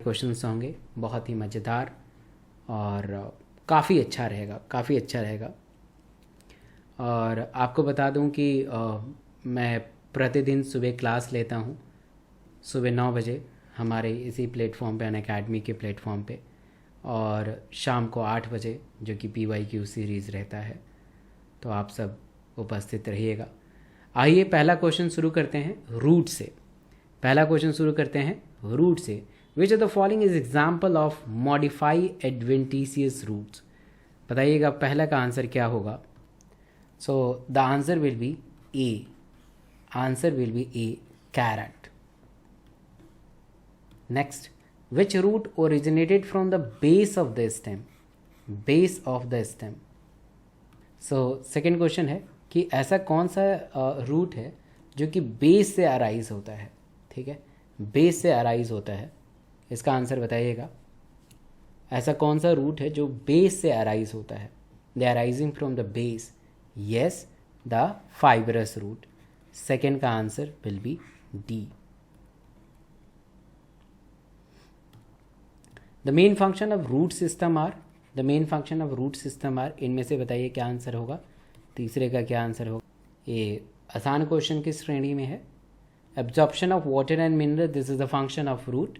Questions होंगे, बहुत ही मज़ेदार और काफ़ी अच्छा रहेगा। और आपको बता दूं कि मैं प्रतिदिन सुबह क्लास लेता हूं, सुबह 9 बजे हमारे इसी प्लेटफॉर्म पे, अनअकैडमी के प्लेटफॉर्म पे, और शाम को 8 बजे जो कि PYQ सीरीज़ रहता है। तो आप सब उपस्थित रहिएगा। आइए पहला क्वेश्चन शुरू करते हैं रूट से। Which of the following is example of modify adventitious roots. बताइएगा पहला का आंसर क्या होगा। So the answer will be A. Carrot. Next, which root originated from the base of the stem. So second question है कि ऐसा कौन सा रूट है जो कि बेस से अराइज होता है। ठीक है, बेस से अराइज होता है, इसका आंसर बताइएगा। ऐसा कौन सा रूट है जो बेस से अराइज होता है। They are rising from the base. Yes, the fibrous root. Second का answer will be D. The main function of root system are. इनमें से बताइए क्या आंसर होगा। तीसरे का क्या आंसर होगा। ये आसान क्वेश्चन की श्रेणी में है। Absorption of water and mineral, this is the function of root.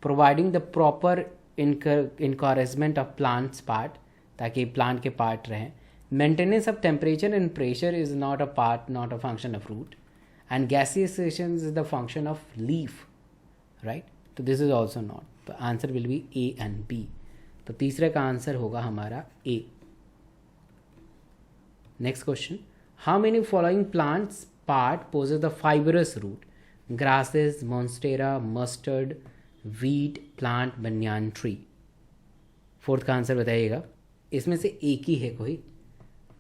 Providing the proper encouragement of plants part, ताकि प्लांट के पार्ट रहें। Maintenance of temperature and pressure is not a function of root. And gaseousation is the function of leaf, right. तो this is also not. तो answer will be A and B. तो तीसरे का answer होगा हमारा A. Next question, how many following plants part possess the fibrous root. Grasses, monstera, mustard, wheat plant, banyan tree. Fourth का answer बताइएगा। इसमें से एक ही है कोई,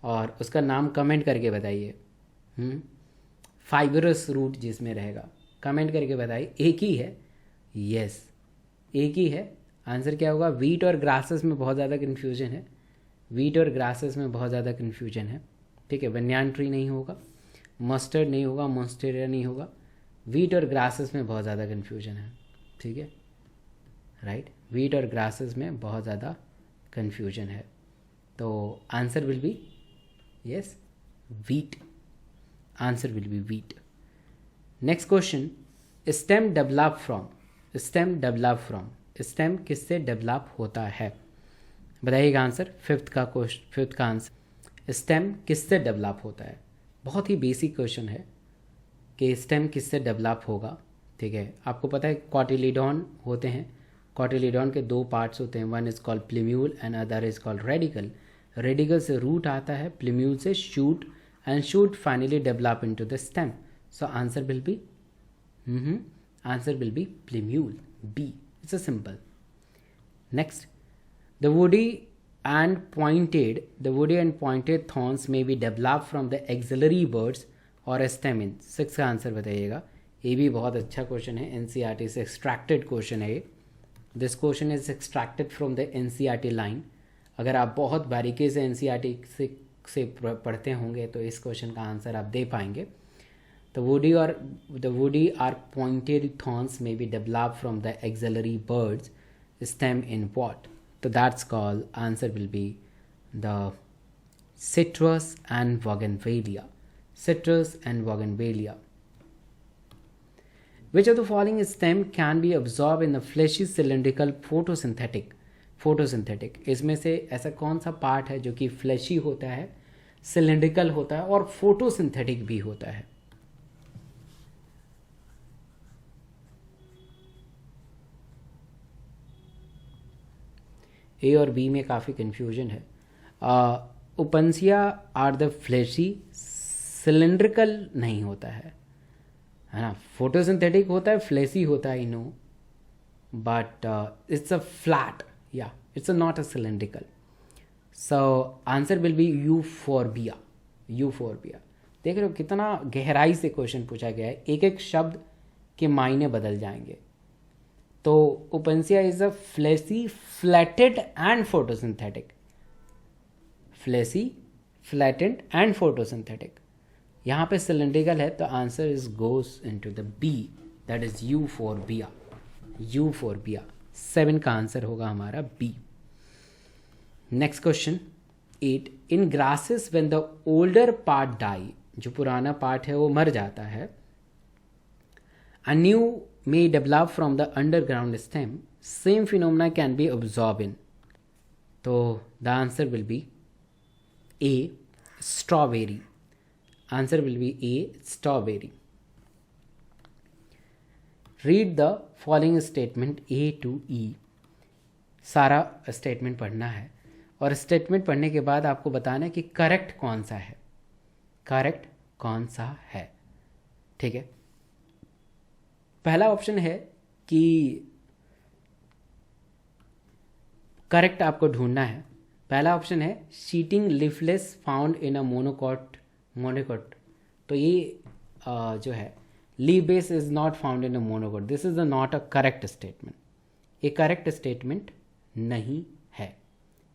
और उसका नाम कमेंट करके बताइए। फाइबरस रूट जिसमें रहेगा, कमेंट करके बताइए। एक ही है, यस एक ही है। आंसर क्या होगा। वीट और ग्रासेस में बहुत ज़्यादा कन्फ्यूजन है। ठीक है, बनियान ट्री नहीं होगा, मस्टर्ड नहीं होगा, मॉन्स्टेरा नहीं होगा। वीट और ग्रासेस में बहुत ज़्यादा कन्फ्यूजन है। ठीक है, राइट, वीट और ग्रासेस में बहुत ज़्यादा कन्फ्यूजन है। तो answer will B yes wheat. Answer will B wheat. Next question, stem develop from. Stem किससे डेवलप होता है, बताइएगा आंसर। फिफ्थ का आंसर, स्टेम किससे डेवलप होता है। बहुत ही बेसिक क्वेश्चन है कि स्टेम किससे डेवलप होगा। ठीक है, आपको पता है कॉटिलीडॉन होते हैं। कॉटिलीडॉन के दो पार्ट्स होते हैं, one is called plumule and other is called radicle. Radicle से रूट आता है, प्लीम्यूल से shoot, and shoot finally develop into the stem. So answer will be plumule, B. It's a simple. Next, the woody and pointed thorns may be developed from the axillary buds or stamens. 6 का answer बताइएगा। ये भी बहुत अच्छा question है, NCERT से extracted question है ये। This question is extracted from the NCERT line. अगर आप बहुत बारीकी से NCERT से पढ़ते होंगे तो इस क्वेश्चन का आंसर आप दे पाएंगे। The woody or pointed thorns may be developed from the axillary buds stem in what? So that's called, answer will be the citrus and bougainvillea. Which of the following stem can be absorbed in the fleshy cylindrical photosynthetic? इसमें से ऐसा कौन सा part है जो कि flashy होता है, सिलेंड्रिकल होता है और फोटोसिंथेटिक भी होता है। ए और बी में काफ़ी कन्फ्यूजन है। उपन्सिया आर द फ्लैशी, सिलेंड्रिकल नहीं होता है ना। फोटोसिंथेटिक होता है, फ्लैशी होता है, no, but it's a flat, या it's not a cylindrical. So answer will be Euphorbia. देख रहे हो कितना गहराई से क्वेश्चन पूछा गया है, एक एक शब्द के मायने बदल जाएंगे। तो Opuntia is a fleshy, flatted and photosynthetic. यहाँ पे सिलेंड्रिकल है, तो answer is goes into the B, that is Euphorbia. 7 का आंसर होगा हमारा B. Next question 8, in grasses when the older part die, जो पुराना पार्ट है वो मर जाता है, a new may develop from the underground stem, same phenomena can be absorbed in, तो the answer will be A, strawberry. Answer will be A, strawberry. Read the following statement A to E. सारा statement पढ़ना है और statement पढ़ने के बाद आपको बताना है कि करेक्ट कौन सा है, करेक्ट कौन सा है। ठीक है, पहला ऑप्शन है कि करेक्ट आपको ढूंढना है। पहला ऑप्शन है sheeting leafless found in a monocot, तो ये जो है leaf base is not found in a monocot, this is not a correct statement. ये करेक्ट स्टेटमेंट नहीं है,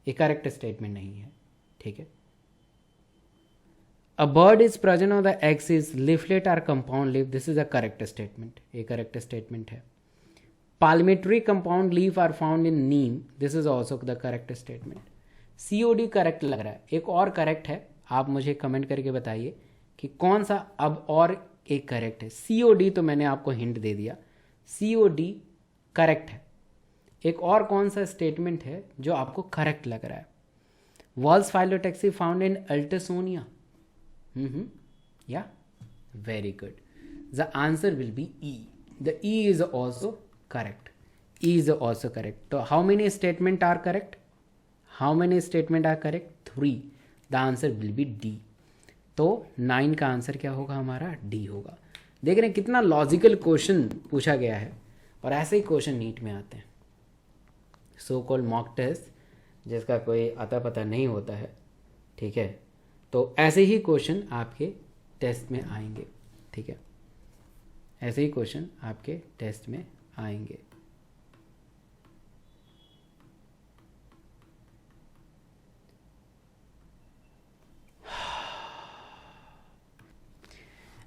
ये करेक्ट स्टेटमेंट नहीं है। ठीक है, A bird is present on the axis, leaflet or compound leaf. This is a correct statement. A correct statement है. Palmatory compound leaf are found in neem. This is also the correct statement. COD correct लग रहा है। एक और correct है, आप मुझे comment करके बताइए कि कौन सा अब और एक correct है। COD तो मैंने आपको hint दे दिया, COD correct है। एक और कौन सा statement है जो आपको correct लग रहा है? Walls phyllotaxy found in Altosonia. Yeah, very good. The answer will be E. The E is also correct. E is also correct. So how many statements are correct? How many statements are correct? 3. The answer will be D. तो 9 का answer क्या होगा हमारा? D होगा। देख रहे हैं कितना लॉजिकल क्वेश्चन पूछा गया है और ऐसे ही क्वेश्चन नीट में आते हैं। सो कॉल्ड मॉक टेस्ट जिसका कोई अता पता नहीं होता है। ठीक है, तो ऐसे ही क्वेश्चन आपके टेस्ट में आएंगे। ठीक है, ऐसे ही क्वेश्चन आपके टेस्ट में आएंगे।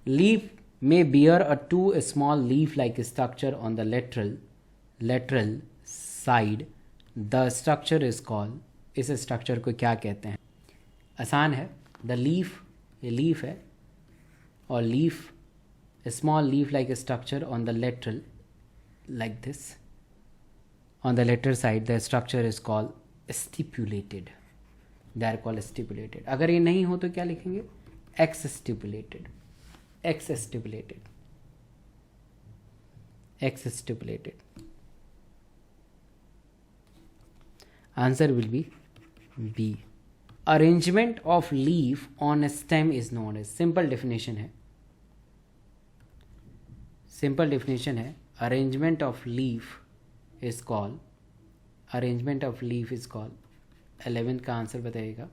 Leaf may bear a too small leaf-like structure on the lateral side. The structure is called, इस स्ट्रक्चर को क्या कहते हैं? आसान है, द लीफ, ये लीफ है और leaf, small leaf like structure on the lateral like this, on the lateral side the structure is called stipulated, they are called stipulated. अगर ये नहीं हो तो क्या लिखेंगे? Ex stipulated, ex stipulated, ex stipulated. Answer will be B. Arrangement of leaf on stem is known as, simple definition है, simple definition है, arrangement of leaf is called, arrangement of leaf is called, 11 का answer बताइएगा।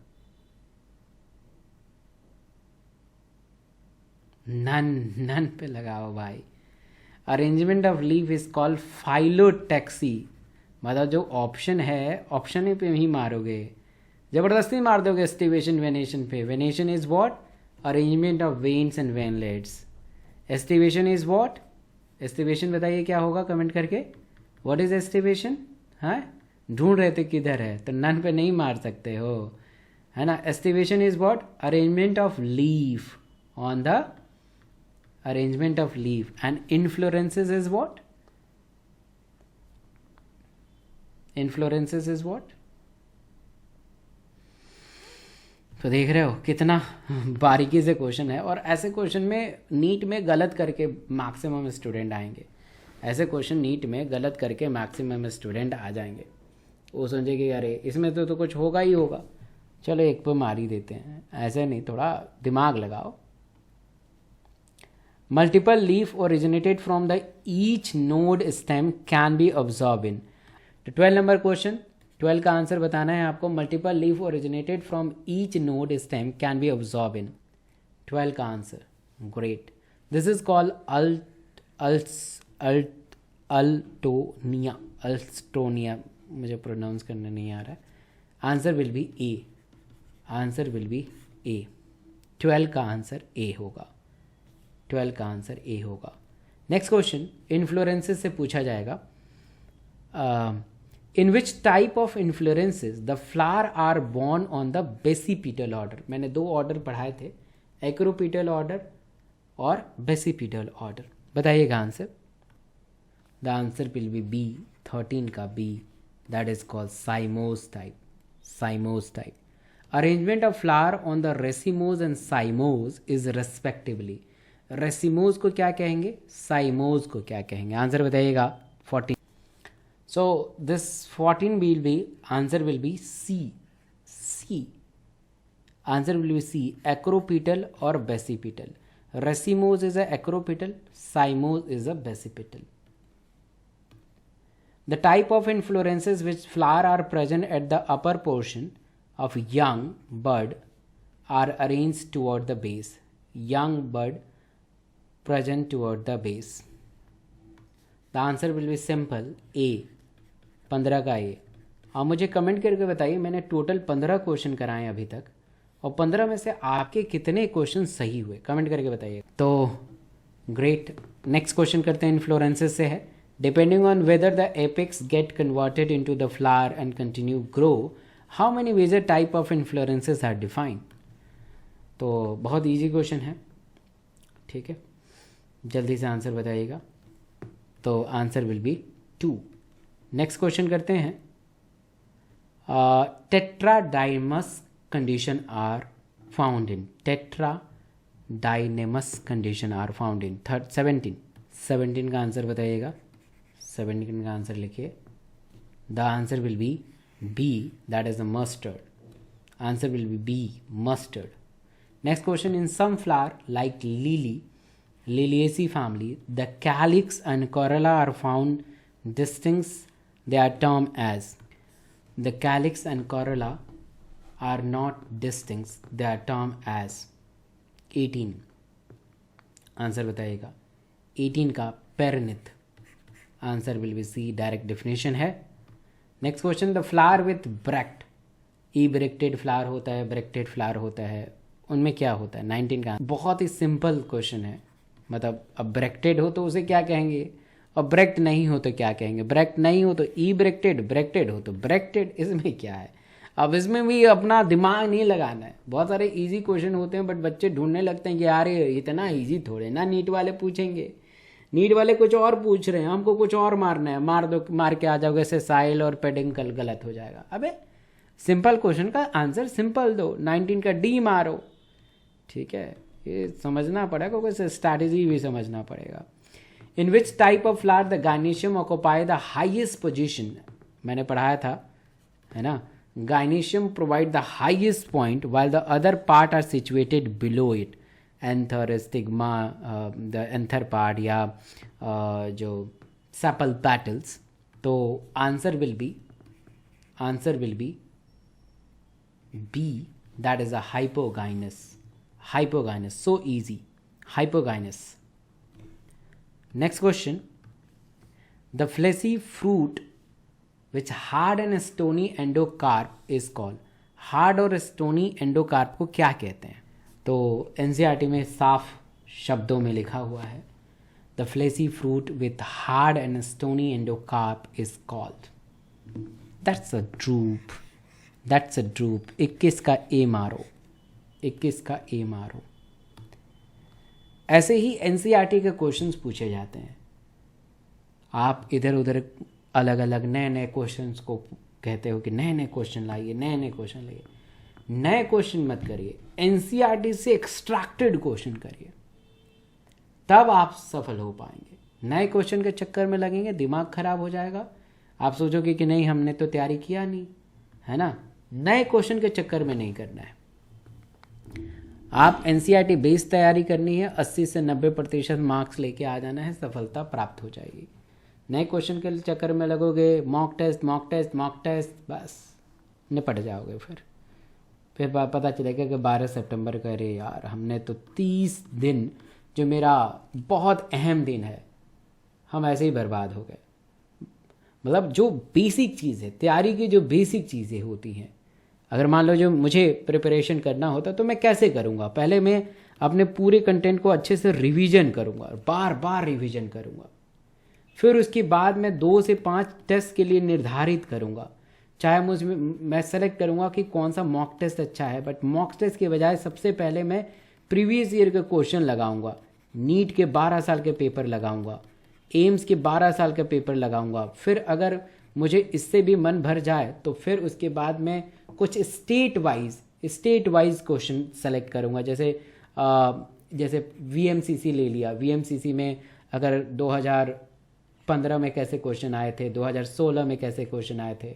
None पे लगाओ भाई। Arrangement of leaf is called phyllotaxy, मतलब जो option है ऑप्शन पे ही मारोगे, जबरदस्ती मार दोगे एस्टिवेशन वेनेशन पे। Venation is what? Arrangement of veins and veinlets. Aestivation is what? Aestivation बताइए क्या होगा कमेंट करके। What is aestivation? हाँ, ढूंढ रहे थे किधर है, तो नन पे नहीं मार सकते हो, है ना। Aestivation is what? Arrangement of leaf on the arrangement of leaf, and inflorescences is what? Inflorescences is what? तो देख रहे हो कितना बारीकी से क्वेश्चन है, और ऐसे क्वेश्चन में नीट में गलत करके मैक्सिमम स्टूडेंट आएंगे, ऐसे क्वेश्चन नीट में गलत करके मैक्सिमम स्टूडेंट आ जाएंगे। वो समझेंगे अरे इसमें तो कुछ होगा ही होगा, चलो एक पे मार ही देते हैं। ऐसे नहीं, थोड़ा दिमाग लगाओ। Multiple leaf originated from the each node stem can be absorbed in. तो 12 नंबर क्वेश्चन, 12 का आंसर बताना है आपको। Multiple leaf originated from each node stem can be absorbed in, 12 का answer. Great, this is called Alstonia, मुझे pronounce करने नहीं आ रहा है। Answer will be A, answer will be A, 12 का आंसर ए होगा, 12 का आंसर ए होगा। नेक्स्ट क्वेश्चन इन्फ्लोरेंसेस से पूछा जाएगा। In which type of inflorescences the flower are born on the basipetal order. मैंने 2 ऑर्डर पढ़ाए थे, एक्रोपिटल ऑर्डर और बेसिपिटल ऑर्डर। बताइएगा answer. The answer will be B, 13 का B, that is called cymose type. Cymose type. Arrangement of flower on the racemose and cymose is respectively. Racemose को क्या कहेंगे, cymose को क्या कहेंगे? आंसर बताइएगा। 14। So this 14 will be, answer will be C. C. Answer will be C. Acropetal or basipetal. Racemose is a acropetal. Cymose is a basipetal. The type of inflorescences which flower are present at the upper portion of young bud are arranged toward the base. Young bud present toward the base. The answer will be simple A. 15 का ए। आप मुझे comment करके बताइए, मैंने total 15 question कराए अभी तक, और 15 में से आपके कितने क्वेश्चन सही हुए, कमेंट करके बताइए। तो ग्रेट, नेक्स्ट क्वेश्चन करते हैं, इन्फ्लोरेंसेस से है। Depending on whether the apex get converted into the flower and continue grow, how many major type of inflorescences are defined. तो बहुत ईजी क्वेश्चन है, ठीक है, जल्दी से आंसर बताइएगा। तो answer will be 2। Next question करते हैं। Tetradynamous condition are found in. Tetradynamous condition are found in 17 का आंसर बताइएगा। 17 का आंसर लिखिए। The answer will be B, that is the mustard. Answer will be B, mustard. Next question. In some flower like Liliaceae family, the calyx and corolla are found distinct. They are termed as. The calyx and corolla are not distinct. They are termed as. 18 answer बताइएगा। 18 का perianth. Answer will be C, direct definition है। Next question. The flower with bract, ई bracted flower होता है, ब्रेक्टेड flower होता है, उनमें क्या होता है? 19 का। बहुत ही सिंपल क्वेश्चन है, मतलब अब ब्रेक्टेड हो तो उसे क्या कहेंगे, और ब्रेक्ट नहीं हो तो क्या कहेंगे? ब्रेक्ट नहीं हो तो ई ब्रेक्टेड, ब्रेक्टेड हो तो ब्रेक्टेड। इसमें क्या है? अब इसमें भी अपना दिमाग नहीं लगाना है। बहुत सारे इजी क्वेश्चन होते हैं, बट बच्चे ढूंढने लगते हैं कि यार ये इतना इजी थोड़े ना नीट वाले पूछेंगे, नीट वाले कुछ और पूछ रहे हैं, हमको कुछ और मारना है, मार दो, मार के आ जाओगे, ऐसे साइल और पेडिंकल गलत हो जाएगा। अबे सिंपल क्वेश्चन का आंसर सिंपल दो, 19 का डी मारो, ठीक है। ये समझना पड़ेगा, कुछ स्ट्रैटेजी भी समझना पड़ेगा। In which type of flower the gynoecium occupy the highest position, मैंने पढ़ाया था, है ना। Gynoecium provide the highest point while the other part are situated below it. Anther, stigma, the anther part या जो सेपल पेटल्स। तो answer will be B, that is a hypogynous. Hypogynous, so easy, hypogynous. Next question. The fleshy fruit which hard and stony endocarp is called. Hard और stony endocarp को क्या कहते हैं? तो NCERT में साफ शब्दों में लिखा हुआ है, the fleshy fruit with hard and stony endocarp is called. That's a drupe. 21 का A मारो, 21 का ए मारो। ऐसे ही एनसीईआरटी के क्वेश्चंस पूछे जाते हैं। आप इधर उधर अलग अलग नए नए क्वेश्चंस को कहते हो कि नए नए क्वेश्चन लाइए, नए नए क्वेश्चन लाइए। नए क्वेश्चन मत करिए, एनसीईआरटी से एक्सट्रैक्टेड क्वेश्चन करिए, तब आप सफल हो पाएंगे। नए क्वेश्चन के चक्कर में लगेंगे, दिमाग खराब हो जाएगा, आप सोचोगे कि नहीं हमने तो तैयारी किया नहीं, है ना। नए क्वेश्चन के चक्कर में नहीं करना है। आप एनसीईआरटी बेस्ड तैयारी करनी है, 80 से 90% मार्क्स लेके आ जाना है, सफलता प्राप्त हो जाएगी। नए क्वेश्चन के चक्कर में लगोगे, मॉक टेस्ट, बस निपट जाओगे। फिर पता चलेगा कि 12 सितंबर का, अरे यार हमने तो 30 दिन, जो मेरा बहुत अहम दिन है, हम ऐसे ही बर्बाद हो गए। मतलब जो बेसिक चीज़ है, तैयारी की जो बेसिक चीज़ें होती हैं, अगर मान लो जो मुझे प्रिपरेशन करना होता तो मैं कैसे करूँगा? पहले मैं अपने पूरे कंटेंट को अच्छे से रिवीजन करूँगा, बार बार रिवीजन करूँगा, फिर उसके बाद मैं 2 से 5 टेस्ट के लिए निर्धारित करूँगा, चाहे मैं सेलेक्ट करूँगा कि कौन सा मॉक टेस्ट अच्छा है, बट मॉक टेस्ट के बजाय सबसे पहले मैं प्रीवियस ईयर के क्वेश्चन लगाऊंगा, नीट के 12 साल के पेपर लगाऊंगा, एम्स के 12 साल का पेपर लगाऊंगा। फिर अगर मुझे इससे भी मन भर जाए तो फिर उसके बाद मैं कुछ स्टेट वाइज क्वेश्चन सेलेक्ट करूंगा, जैसे वीएमसीसी ले लिया। वीएमसीसी में अगर 2015 में कैसे क्वेश्चन आए थे, 2016 में कैसे क्वेश्चन आए थे,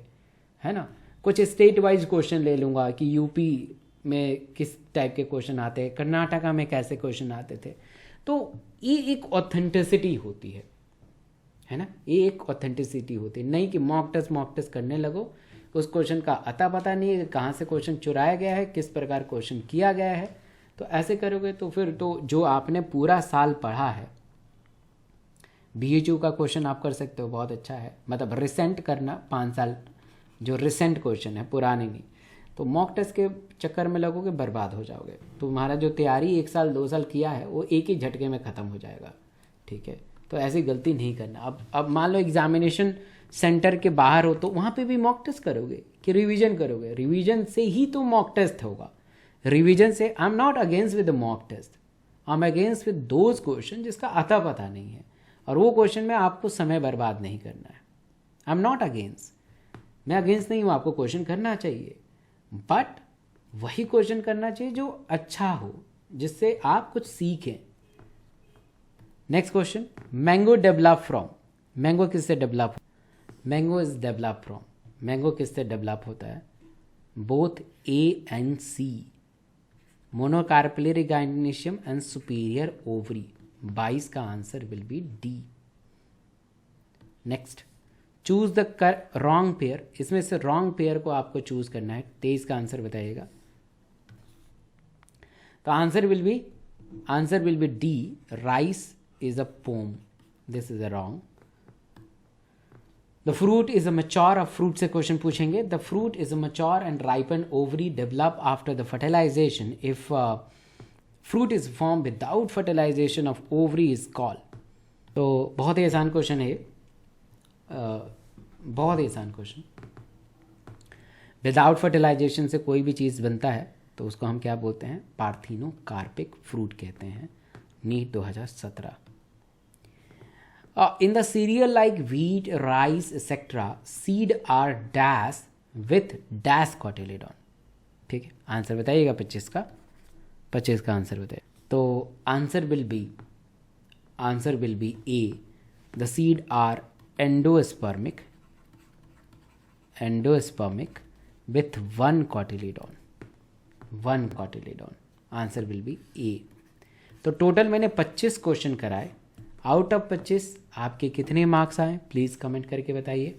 है ना। कुछ स्टेट वाइज क्वेश्चन ले लूँगा कि यूपी में किस टाइप के क्वेश्चन आते हैं, कर्नाटका में कैसे क्वेश्चन आते थे। तो ये एक ऑथेंटिसिटी होती है ना, ये एक ऑथेंटिसिटी होती है। नहीं कि मॉक टेस्ट करने लगो, उस क्वेश्चन का अता पता नहीं है कहाँ से क्वेश्चन चुराया गया है, किस प्रकार क्वेश्चन किया गया है। तो ऐसे करोगे तो फिर तो जो आपने पूरा साल पढ़ा है, BHU का क्वेश्चन आप कर सकते हो, बहुत अच्छा है। मतलब रिसेंट करना, 5 साल जो रिसेंट क्वेश्चन है, पुराने नहीं। तो मॉक टेस्ट के चक्कर में लगोगे, बर्बाद हो जाओगे। तुम्हारा जो तैयारी 1 साल 2 साल किया है वो एक ही झटके में ख़त्म हो जाएगा, ठीक है। तो ऐसी गलती नहीं करना। अब मान लो एग्जामिनेशन सेंटर के बाहर हो तो वहाँ पे भी मॉक टेस्ट करोगे कि रिवीजन करोगे? रिवीजन से ही तो मॉक टेस्ट होगा। रिवीजन से I am not against with the mock test, I am against with those question जिसका अता पता नहीं है, और वो क्वेश्चन में आपको समय बर्बाद नहीं करना है। आई एम नॉट अगेंस्ट, मैं अगेंस्ट नहीं हूँ, आपको क्वेश्चन करना चाहिए, बट वही क्वेश्चन करना चाहिए जो अच्छा हो, जिससे आप कुछ सीखें। Next question, mango develop from. Mango किससे develop? Mango is develop from. Mango किससे डेवलप होता है? Both A and C, monocarpellary gynoecium and superior ovary. 22 का answer will be D। Next, choose the wrong pair. इसमें से wrong pair को आपको choose करना है। 23 का आंसर बताइएगा। तो answer will be D, rice is a poem. This is a wrong. The fruit is a mature, of fruit से क्वेश्चन पूछेंगे। The fruit is a mature and ripened ovary develop after the fertilization. If fruit is formed without fertilization of ovary is called. तो बहुत ही आसान question है, बहुत ही आसान question. Without fertilisation से कोई भी चीज़ बनता है तो उसको हम क्या बोलते हैं? पार्थिनोकार्पिक फ्रूट कहते हैं। NEET 2017। In the cereal like wheat, rice, etc., seed are dash with dash cotyledon. ठीक है, आंसर बताइएगा 25 का। 25 का आंसर बताइए। तो answer will be A, the seed are endospermic with one cotyledon. Answer will be A। तो total मैंने 25 question कराए। आउट ऑफ 25 आपके कितने मार्क्स आए, प्लीज़ कमेंट करके बताइए।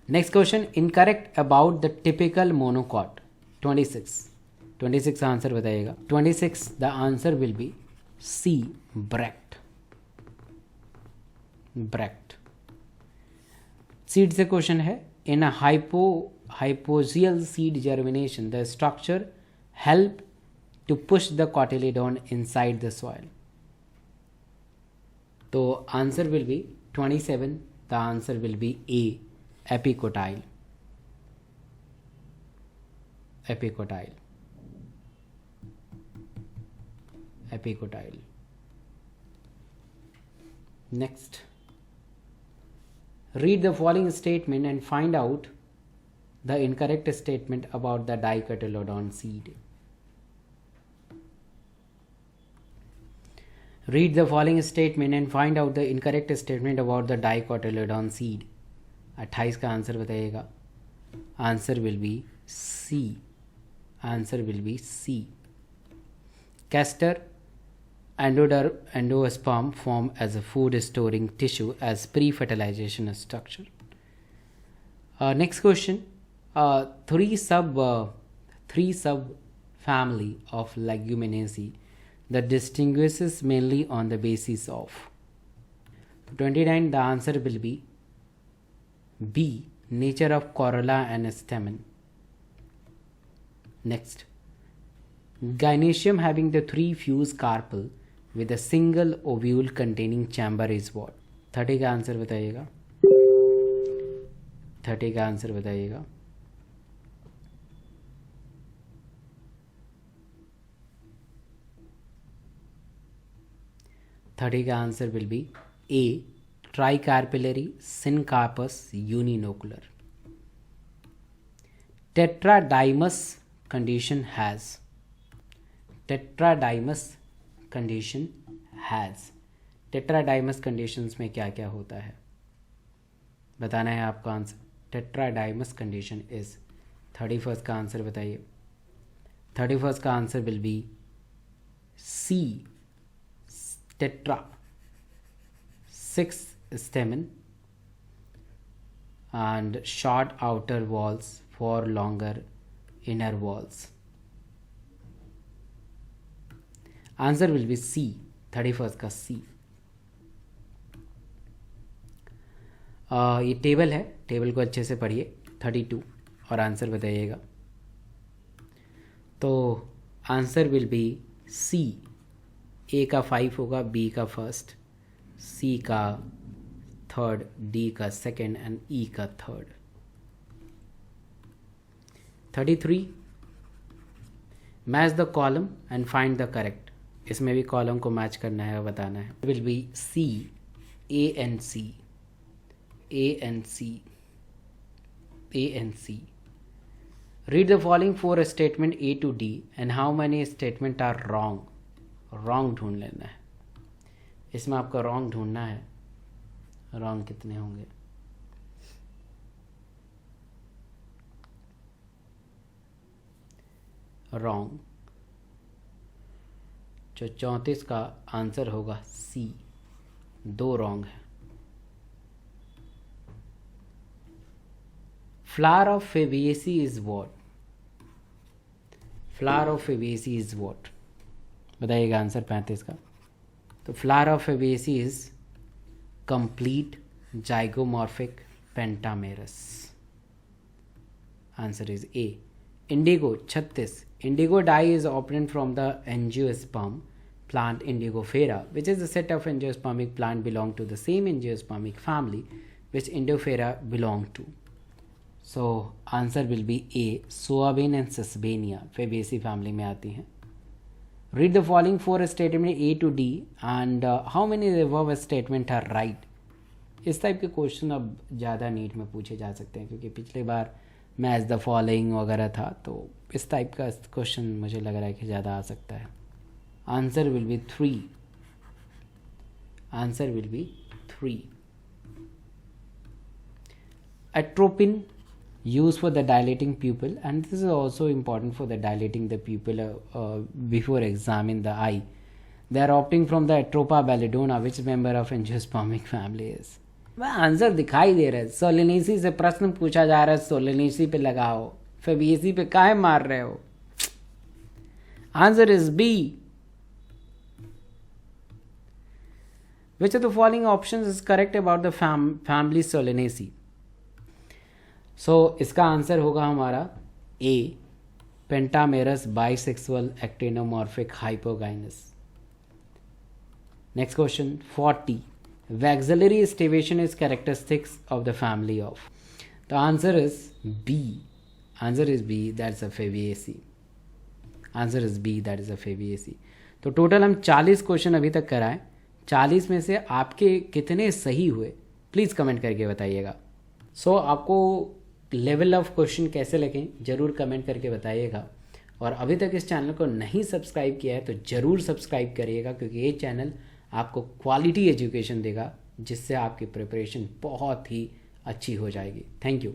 Next question, incorrect about the typical monocot. 26 का आंसर बताइएगा। 26 the answer will be C, bract. Seed से क्वेश्चन है, in a hypogeal seed germination the structure help to push the cotyledon inside the soil. तो answer will be 27, the answer will be A, epicotyl. Next, read the following statement and find out the incorrect statement about the dicotyledon seed. Read the following statement and find out the incorrect statement about the dicotyledon seed. 28 का answer बताइएगा। Answer will be C। Castor endosperm form as a food storing tissue as pre-fertilization structure. Next question, three sub family of Leguminosae that distinguishes mainly on the basis of. 29, the answer will be B, nature of corolla and stamen. Next, gynoecium having the 3 fused carpel with a single ovule containing chamber is what? 30 का answer बताइएगा, 30 का answer बताइएगा। Thirty का answer will be A, tricarpellary syncarpous unilocular. Tetradynamous condition has, tetradynamous condition has, tetradynamous conditions में क्या क्या होता है बताना है आपका आंसर। टेट्राडाइमस कंडीशन इज, 31 का आंसर बताइए। 31 का answer will be C, tetra, 6 stamen and short outer walls for longer inner walls. Answer will be C, 31st का C। ये टेबल है, टेबल को अच्छे से पढ़िए, 32 और आंसर बताइएगा। तो आंसर विल बी सी, ए का 5 होगा, बी का फर्स्ट, सी का थर्ड, डी का सेकेंड एंड ई का third. 33, match the column and find the correct. इसमें भी कॉलम को मैच करना है और बताना है। Will be C, A and C, A and C, A and C. Read the following 4 statement A to D and how many statement are wrong. Wrong ढूंढ लेना है, इसमें आपका रॉन्ग ढूंढना है। रॉन्ग कितने होंगे? रॉन्ग जो 34 का आंसर होगा सी, 2 रॉन्ग है। Flower of फेबिएसी is what? Flower of फेबिएसी is what? बताइएगा आंसर 35 का। तो flower of फेबिएसी is complete zygomorphic pentamerous. Answer is A. Indigo, 36. Indigo dye is obtained from the angiosperm plant Indigofera, which is a set of angiospermic plant belong to the same angiospermic family which Indigofera belong to. So answer will be A. Soybean and Sesbania Fabaceae family में आती हैं। Read the following 4 statement A to D and how many above statement are right। इस type के question अब ज़्यादा NEET में पूछे जा सकते हैं, क्योंकि पिछली बार मैच द फॉलोइंग वगैरह था, तो इस टाइप का क्वेश्चन मुझे लग रहा है कि ज़्यादा आ सकता है। Answer will B 3, answer will B 3। Atropine used for the dilating pupil, and this is also important for the dilating the pupil before examine the eye. They are opting from the Atropa belladonna, which member of angiospermic family is? वह answer दिखाई दे रहा है। Solanaceae से प्रश्न पूछा जा रहा है, सोलेनेसी पे लगाओ, फेबिएसी पे काहे मार रहे हो? Answer is B. Which of the following options is correct about the family Solanaceae? So इसका आंसर होगा हमारा A, pentamerous bisexual actinomorphic hypogynous. Next question 40, vexillary aestivation is characteristics of the family of. The answer is B, answer is B, that's a Fabaceae. Answer is B, that is a Fabaceae. तो total हम 40 question अभी तक कराएं। 40 में से आपके कितने सही हुए प्लीज़ कमेंट करके बताइएगा। सो आपको लेवल ऑफ क्वेश्चन कैसे लगे ज़रूर कमेंट करके बताइएगा। और अभी तक इस चैनल को नहीं सब्सक्राइब किया है तो ज़रूर सब्सक्राइब करिएगा, क्योंकि ये चैनल आपको क्वालिटी एजुकेशन देगा जिससे आपकी प्रिपरेशन बहुत ही अच्छी हो जाएगी। Thank you.